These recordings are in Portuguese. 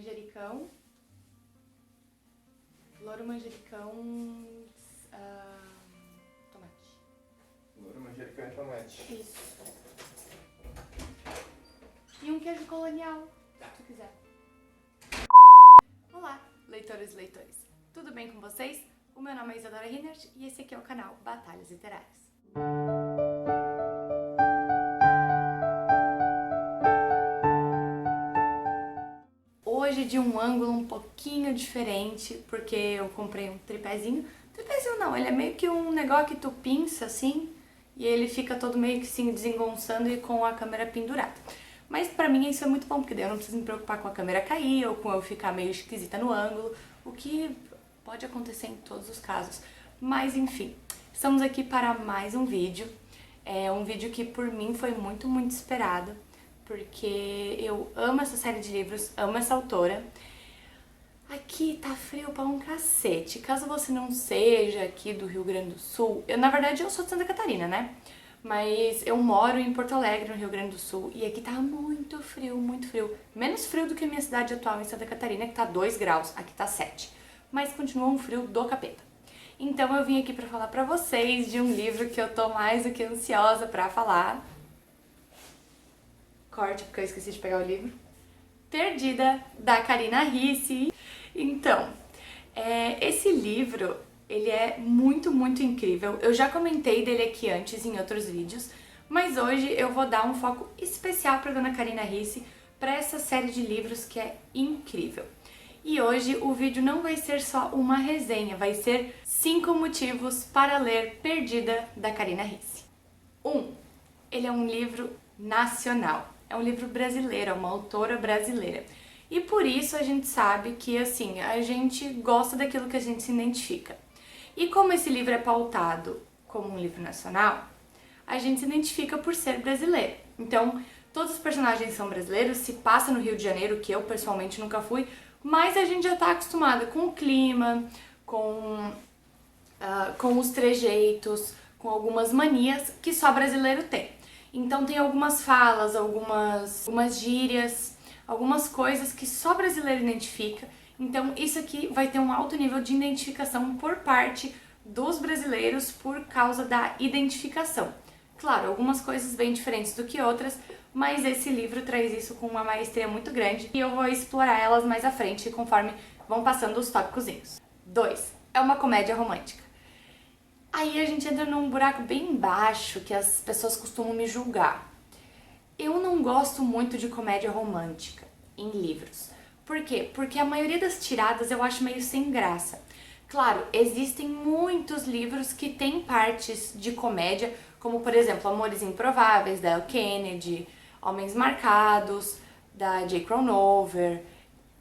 manjericão, louro, manjericão, tomate. Louro, manjericão e tomate. Isso. E um queijo colonial, se quiser. Olá, leitores e leitores. Tudo bem com vocês? O meu nome é Isadora Rinert e esse aqui é o canal Batalhas Literárias. Hoje de um ângulo um pouquinho diferente, porque eu comprei um tripézinho. Tripézinho não, ele é meio que um negócio que tu pinça assim, e ele fica todo meio que assim desengonçando e com a câmera pendurada. Mas pra mim isso é muito bom, porque daí eu não preciso me preocupar com a câmera cair ou com eu ficar meio esquisita no ângulo, o que pode acontecer em todos os casos. Mas enfim, estamos aqui para mais um vídeo. É um vídeo que por mim foi muito esperado, porque eu amo essa série de livros, amo essa autora. Aqui tá frio pra um cacete. Caso você não seja aqui do Rio Grande do Sul, na verdade eu sou de Santa Catarina, né? Mas eu moro em Porto Alegre, no Rio Grande do Sul, e aqui tá muito frio, muito frio. Menos frio do que a minha cidade atual em Santa Catarina, que tá 2 graus, aqui tá 7. Mas continua um frio do capeta. Então eu vim aqui pra falar pra vocês de um livro que eu tô mais do que ansiosa pra falar. Corte, porque eu esqueci de pegar o livro. Perdida, da Karina Ricci. Então, esse livro, ele é muito incrível. Eu já comentei dele aqui antes em outros vídeos, mas hoje eu vou dar um foco especial para Dona Karina Ricci, para essa série de livros que é incrível. E hoje o vídeo não vai ser só uma resenha, vai ser 5 motivos para ler Perdida, da Karina Ricci. 1. Ele é um livro nacional. É um livro brasileiro, é uma autora brasileira. E por isso a gente sabe que, assim, a gente gosta daquilo que a gente se identifica. E como esse livro é pautado como um livro nacional, a gente se identifica por ser brasileiro. Então, todos os personagens são brasileiros, se passa no Rio de Janeiro, que eu pessoalmente nunca fui, mas a gente já tá acostumada com o clima, com os trejeitos, com algumas manias que só brasileiro tem. Então tem algumas falas, algumas gírias, algumas coisas que só brasileiro identifica. Então isso aqui vai ter um alto nível de identificação por parte dos brasileiros por causa da identificação. Claro, algumas coisas bem diferentes do que outras, mas esse livro traz isso com uma maestria muito grande e eu vou explorar elas mais à frente conforme vão passando os tópicozinhos. 2. É uma comédia romântica. Aí a gente entra num buraco bem baixo que as pessoas costumam me julgar. Eu não gosto muito de comédia romântica em livros. Por quê? Porque a maioria das tiradas eu acho meio sem graça. Claro, existem muitos livros que têm partes de comédia, como por exemplo Amores Improváveis, da Elle Kennedy, Homens Marcados, da J. Crownover.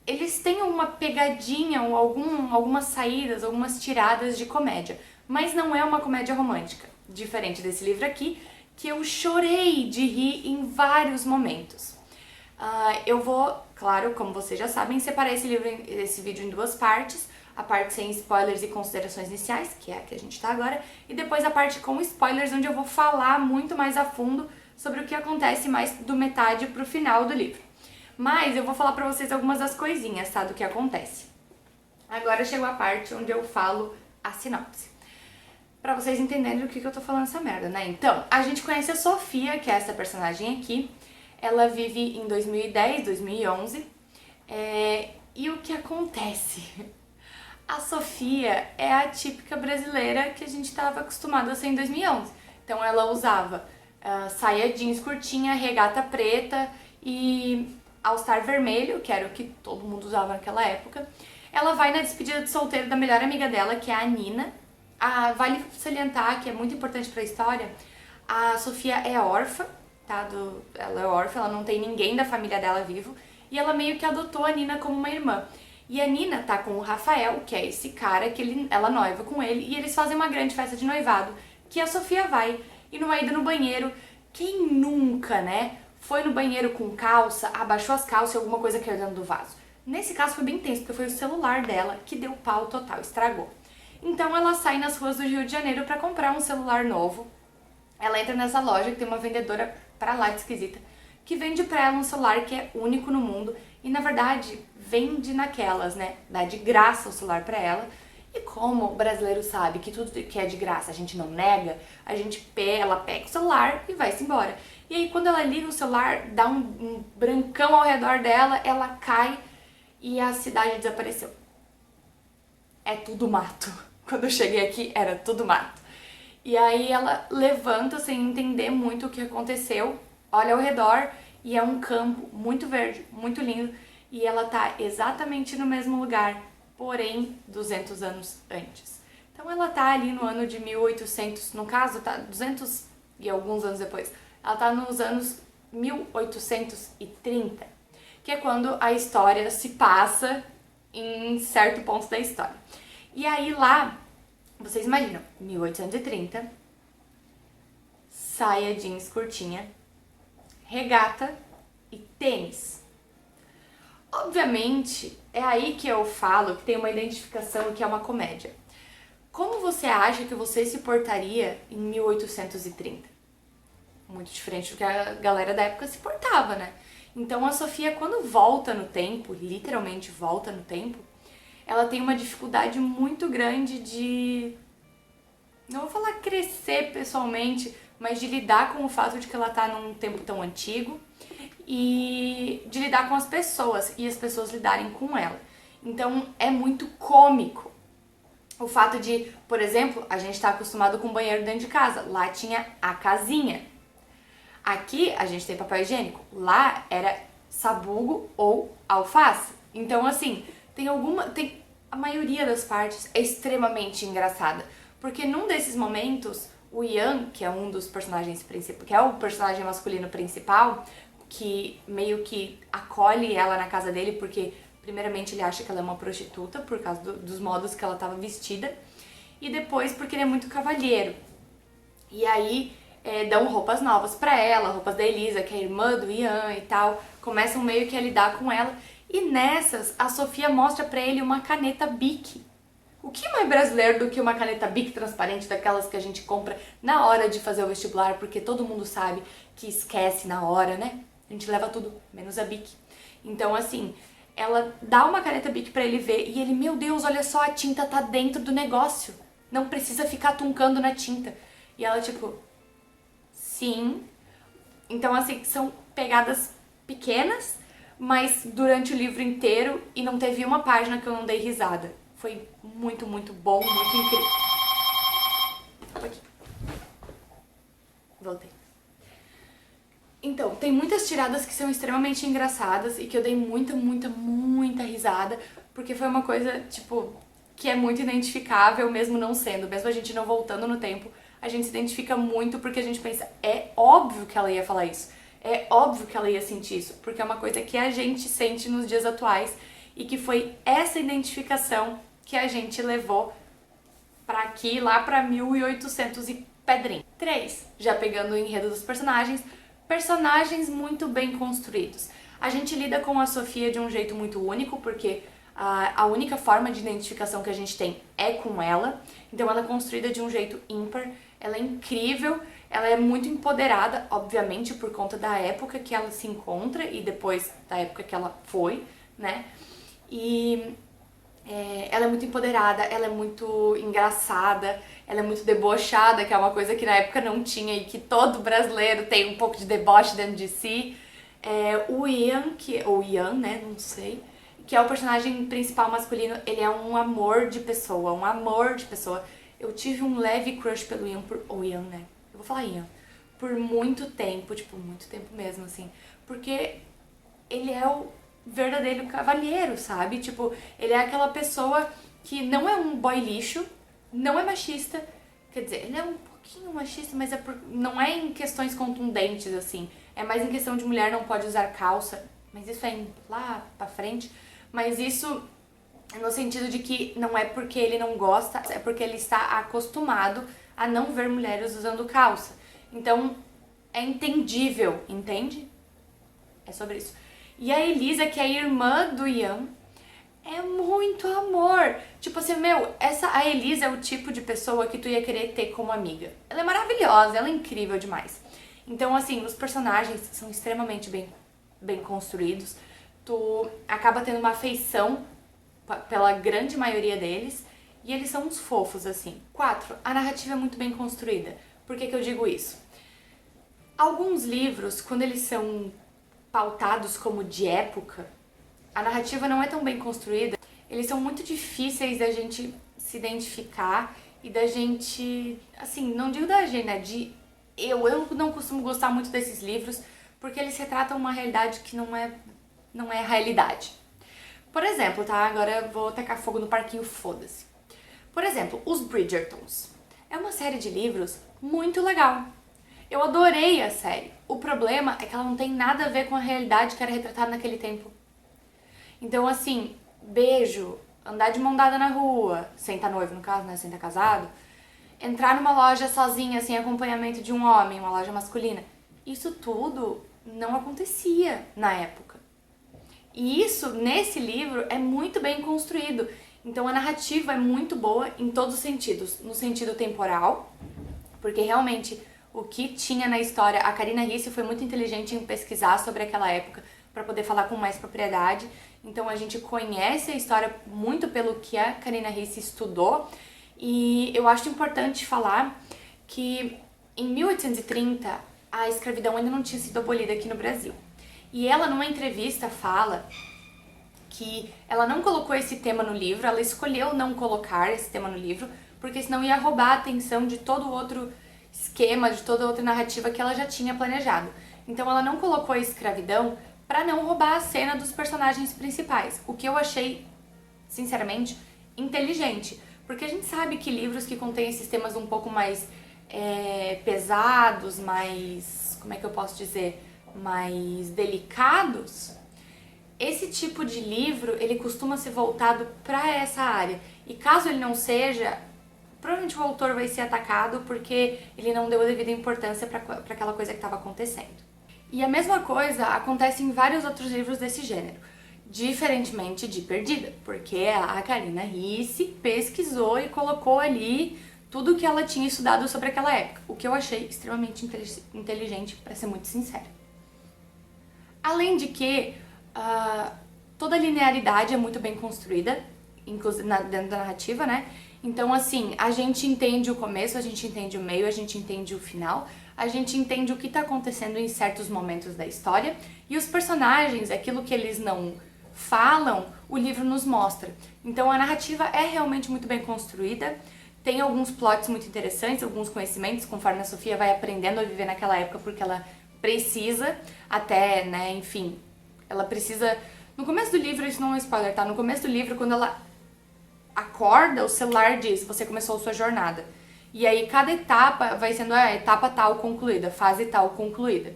Eles têm uma pegadinha, ou algumas saídas, algumas tiradas de comédia. Mas não é uma comédia romântica, diferente desse livro aqui, que eu chorei de rir em vários momentos. Eu vou, claro, como vocês já sabem, separar esse vídeo em 2 partes, a parte sem spoilers e considerações iniciais, que é a que a gente tá agora, e depois a parte com spoilers, onde eu vou falar muito mais a fundo sobre o que acontece mais do metade pro final do livro. Mas eu vou falar pra vocês algumas das coisinhas, tá, do que acontece. Agora chegou a parte onde eu falo a sinopse. Pra vocês entenderem do que eu tô falando essa merda, né? Então, a gente conhece a Sofia, que é essa personagem aqui. Ela vive em 2010, 2011. E o que acontece? A Sofia é a típica brasileira que a gente tava acostumado a ser em 2011. Então ela usava saia jeans curtinha, regata preta e all-star vermelho, que era o que todo mundo usava naquela época. Ela vai na despedida de solteiro da melhor amiga dela, que é a Nina. Vale salientar que é muito importante pra história, a Sofia é órfã, tá? Ela é órfã, ela não tem ninguém da família dela vivo, e ela meio que adotou a Nina como uma irmã. E a Nina tá com o Rafael, que é esse cara que ela noiva com ele, e eles fazem uma grande festa de noivado, que a Sofia vai, e numa ida no banheiro, quem nunca, né, foi no banheiro com calça, abaixou as calças e alguma coisa caiu dentro do vaso? Nesse caso foi bem tenso, porque foi o celular dela que deu pau total, estragou. Então ela sai nas ruas do Rio de Janeiro pra comprar um celular novo. Ela entra nessa loja que tem uma vendedora pra lá de esquisita, que vende pra ela um celular que é único no mundo e na verdade vende naquelas, né? Dá de graça o celular pra ela. E como o brasileiro sabe que tudo que é de graça a gente não nega, ela pega o celular e vai-se embora. E aí quando ela liga o celular, dá um brancão ao redor dela, ela cai e a cidade desapareceu. É tudo mato. Quando eu cheguei aqui, era tudo mato. E aí ela levanta sem entender muito o que aconteceu, olha ao redor e é um campo muito verde, muito lindo. E ela tá exatamente no mesmo lugar, porém 200 anos antes. Então ela tá ali no ano de 1800, no caso tá 200 e alguns anos depois. Ela tá nos anos 1830, que é quando a história se passa em certo ponto da história. E aí lá, vocês imaginam, 1830, saia jeans curtinha, regata e tênis. Obviamente, é aí que eu falo que tem uma identificação e que é uma comédia. Como você acha que você se portaria em 1830? Muito diferente do que a galera da época se portava, né? Então a Sofia, quando volta no tempo, literalmente volta no tempo, ela tem uma dificuldade muito grande de, não vou falar crescer pessoalmente, mas de lidar com o fato de que ela tá num tempo tão antigo e de lidar com as pessoas e as pessoas lidarem com ela. Então é muito cômico o fato de, por exemplo, a gente tá acostumado com banheiro dentro de casa, lá tinha a casinha. Aqui a gente tem papel higiênico, lá era sabugo ou alface. Então assim, a maioria das partes é extremamente engraçada, porque num desses momentos, o Ian, que é um dos personagens principais, que é o personagem masculino principal, que meio que acolhe ela na casa dele, porque primeiramente ele acha que ela é uma prostituta, por causa dos modos que ela estava vestida, e depois porque ele é muito cavalheiro. E aí dão roupas novas pra ela, roupas da Elisa, que é a irmã do Ian e tal, começam meio que a lidar com ela, e nessas a Sofia mostra pra ele uma caneta Bic. O que mais brasileiro do que uma caneta Bic transparente, daquelas que a gente compra na hora de fazer o vestibular, porque todo mundo sabe que esquece na hora, né? A gente leva tudo, menos a Bic. Então, assim, ela dá uma caneta Bic pra ele ver e ele, meu Deus, olha só, a tinta tá dentro do negócio. Não precisa ficar tuncando na tinta. E ela, tipo, sim. Então, assim, são pegadas pequenas, mas durante o livro inteiro, e não teve uma página que eu não dei risada. Foi muito, muito bom, muito incrível. Aqui. Voltei. Então, tem muitas tiradas que são extremamente engraçadas e que eu dei muita, muita, muita risada, porque foi uma coisa, tipo, que é muito identificável, mesmo não sendo, mesmo a gente não voltando no tempo, a gente se identifica muito porque a gente pensa, é óbvio que ela ia falar isso, é óbvio que ela ia sentir isso, porque é uma coisa que a gente sente nos dias atuais e que foi essa identificação que a gente levou pra aqui, lá pra 1800 e pedrinho. 3. Já pegando o enredo dos personagens muito bem construídos. A gente lida com a Sofia de um jeito muito único, porque a única forma de identificação que a gente tem é com ela, então ela é construída de um jeito ímpar, ela é incrível, ela é muito empoderada, obviamente por conta da época que ela se encontra e depois da época que ela foi, né? E ela é muito empoderada, ela é muito engraçada, ela é muito debochada, que é uma coisa que na época não tinha e que todo brasileiro tem um pouco de deboche dentro de si. O Ian, ou Ian, né, não sei, que é o personagem principal masculino, ele é um amor de pessoa, um amor de pessoa. Eu tive um leve crush pelo Ian, ou Ian, né, eu vou falar Ian, por muito tempo, tipo, muito tempo mesmo, assim, porque ele é o verdadeiro cavalheiro, sabe? Tipo, ele é aquela pessoa que não é um boy lixo, não é machista, quer dizer, ele é um pouquinho machista, mas não é em questões contundentes, assim, é mais em questão de mulher não pode usar calça, mas isso é lá pra frente, mas isso no sentido de que não é porque ele não gosta, é porque ele está acostumado a não ver mulheres usando calça. Então, é entendível, entende? É sobre isso. E a Elisa, que é a irmã do Ian, é muito amor. Tipo assim, a Elisa é o tipo de pessoa que tu ia querer ter como amiga. Ela é maravilhosa, ela é incrível demais. Então, assim, os personagens são extremamente bem construídos. Tu acaba tendo uma afeição pela grande maioria deles. E eles são uns fofos, assim. 4. A narrativa é muito bem construída. Por que eu digo isso? Alguns livros, quando eles são pautados como de época, a narrativa não é tão bem construída. Eles são muito difíceis da gente se identificar e da gente, assim, não digo da gente, né? Eu não costumo gostar muito desses livros porque eles retratam uma realidade que não é realidade. Por exemplo, tá? Agora eu vou tacar fogo no parquinho, foda-se. Por exemplo, Os Bridgertons. É uma série de livros muito legal. Eu adorei a série. O problema é que ela não tem nada a ver com a realidade que era retratada naquele tempo. Então, assim, beijo, andar de mão dada na rua, sem estar noivo no caso, né, sem estar casado, entrar numa loja sozinha, sem acompanhamento de um homem, uma loja masculina, isso tudo não acontecia na época. E isso, nesse livro, é muito bem construído. Então a narrativa é muito boa em todos os sentidos. No sentido temporal, porque realmente o que tinha na história, a Karina Ricci foi muito inteligente em pesquisar sobre aquela época para poder falar com mais propriedade. Então a gente conhece a história muito pelo que a Karina Ricci estudou. E eu acho importante falar que em 1830 a escravidão ainda não tinha sido abolida aqui no Brasil. E ela, numa entrevista, fala que ela não colocou esse tema no livro, ela escolheu não colocar esse tema no livro, porque senão ia roubar a atenção de todo outro esquema, de toda outra narrativa que ela já tinha planejado. Então ela não colocou a escravidão para não roubar a cena dos personagens principais, o que eu achei, sinceramente, inteligente. Porque a gente sabe que livros que contêm esses temas um pouco mais pesados, mais, como é que eu posso dizer, mais delicados, esse tipo de livro, ele costuma ser voltado para essa área. E caso ele não seja, provavelmente o autor vai ser atacado porque ele não deu a devida importância para aquela coisa que estava acontecendo. E a mesma coisa acontece em vários outros livros desse gênero, diferentemente de Perdida, porque a Karina Ricci pesquisou e colocou ali tudo que ela tinha estudado sobre aquela época, o que eu achei extremamente inteligente, para ser muito sincera. Além de que toda a linearidade é muito bem construída, inclusive dentro da narrativa, né? Então, assim, a gente entende o começo, a gente entende o meio, a gente entende o final, a gente entende o que tá acontecendo em certos momentos da história, e os personagens, aquilo que eles não falam, o livro nos mostra. Então, a narrativa é realmente muito bem construída, tem alguns plots muito interessantes, alguns conhecimentos, conforme a Sofia vai aprendendo a viver naquela época, porque ela precisa, até, né, enfim, ela precisa... No começo do livro, isso não é um spoiler, tá? No começo do livro, quando ela acorda, o celular diz, você começou a sua jornada. E aí, cada etapa vai sendo a etapa tal concluída, fase tal concluída.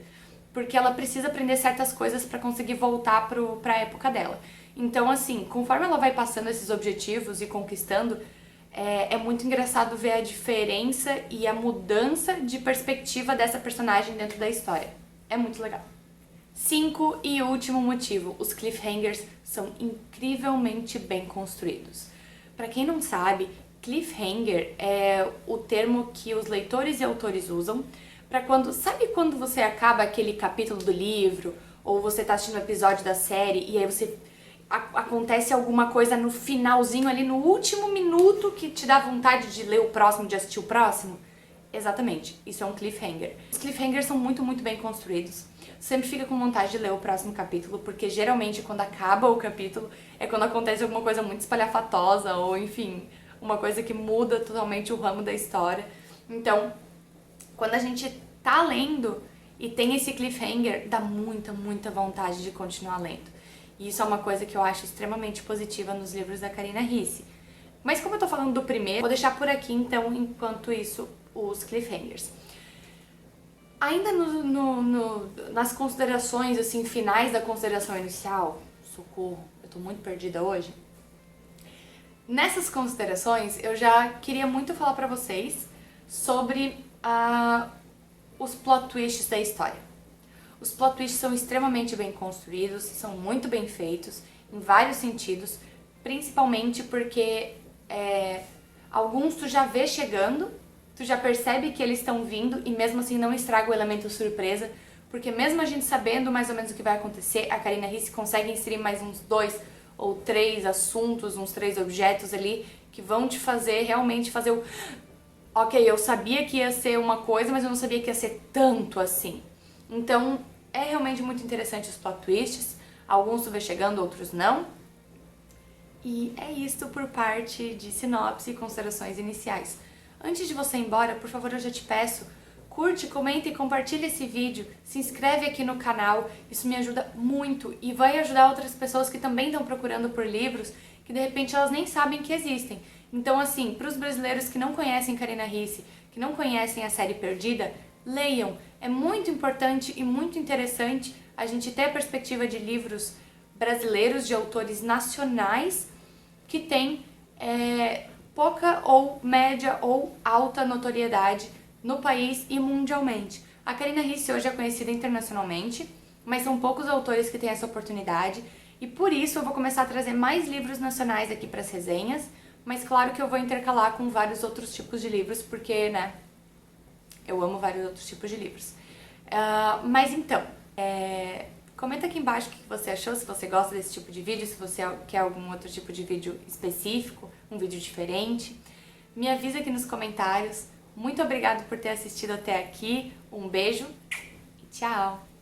Porque ela precisa aprender certas coisas pra conseguir voltar pra época dela. Então, assim, conforme ela vai passando esses objetivos e conquistando, é muito engraçado ver a diferença e a mudança de perspectiva dessa personagem dentro da história. É muito legal. 5 e último motivo, os cliffhangers são incrivelmente bem construídos. Pra quem não sabe, cliffhanger é o termo que os leitores e autores usam pra quando... Sabe quando você acaba aquele capítulo do livro ou você tá assistindo um episódio da série e aí você... acontece alguma coisa no finalzinho ali, no último minuto que te dá vontade de ler o próximo, de assistir o próximo? Exatamente, isso é um cliffhanger. Os cliffhangers são muito, muito bem construídos. Sempre fica com vontade de ler o próximo capítulo, porque geralmente quando acaba o capítulo é quando acontece alguma coisa muito espalhafatosa ou, enfim, uma coisa que muda totalmente o ramo da história. Então, quando a gente tá lendo e tem esse cliffhanger, dá muita, muita vontade de continuar lendo. E isso é uma coisa que eu acho extremamente positiva nos livros da Karina Ricci. Mas como eu tô falando do primeiro, vou deixar por aqui, então, enquanto isso, os cliffhangers. Ainda nas considerações, assim, finais da consideração inicial, socorro, eu tô muito perdida hoje. Nessas considerações, eu já queria muito falar pra vocês sobre os plot twists da história. Os plot twists são extremamente bem construídos, são muito bem feitos, em vários sentidos, principalmente porque alguns tu já vê chegando tu já percebe que eles estão vindo e mesmo assim não estraga o elemento surpresa, porque mesmo a gente sabendo mais ou menos o que vai acontecer, a Karina Ricci consegue inserir mais uns 2 ou 3 assuntos, uns 3 objetos ali que vão te fazer realmente fazer o... Ok, eu sabia que ia ser uma coisa, mas eu não sabia que ia ser tanto assim. Então, é realmente muito interessante os plot twists. Alguns tu vê chegando, outros não. E é isto por parte de sinopse e considerações iniciais. Antes de você ir embora, por favor, eu já te peço, curte, comenta e compartilha esse vídeo, se inscreve aqui no canal, isso me ajuda muito e vai ajudar outras pessoas que também estão procurando por livros, que de repente elas nem sabem que existem. Então, assim, para os brasileiros que não conhecem Karina Ricci, que não conhecem a série Perdida, leiam. É muito importante e muito interessante a gente ter a perspectiva de livros brasileiros, de autores nacionais, que têm pouca ou média ou alta notoriedade no país e mundialmente. A Karina Ricci hoje é conhecida internacionalmente, mas são poucos autores que têm essa oportunidade e por isso eu vou começar a trazer mais livros nacionais aqui para as resenhas, mas claro que eu vou intercalar com vários outros tipos de livros, porque, né, eu amo vários outros tipos de livros. Mas então, comenta aqui embaixo o que você achou, se você gosta desse tipo de vídeo, se você quer algum outro tipo de vídeo específico, um vídeo diferente. Me avisa aqui nos comentários. Muito obrigada por ter assistido até aqui. Um beijo e tchau!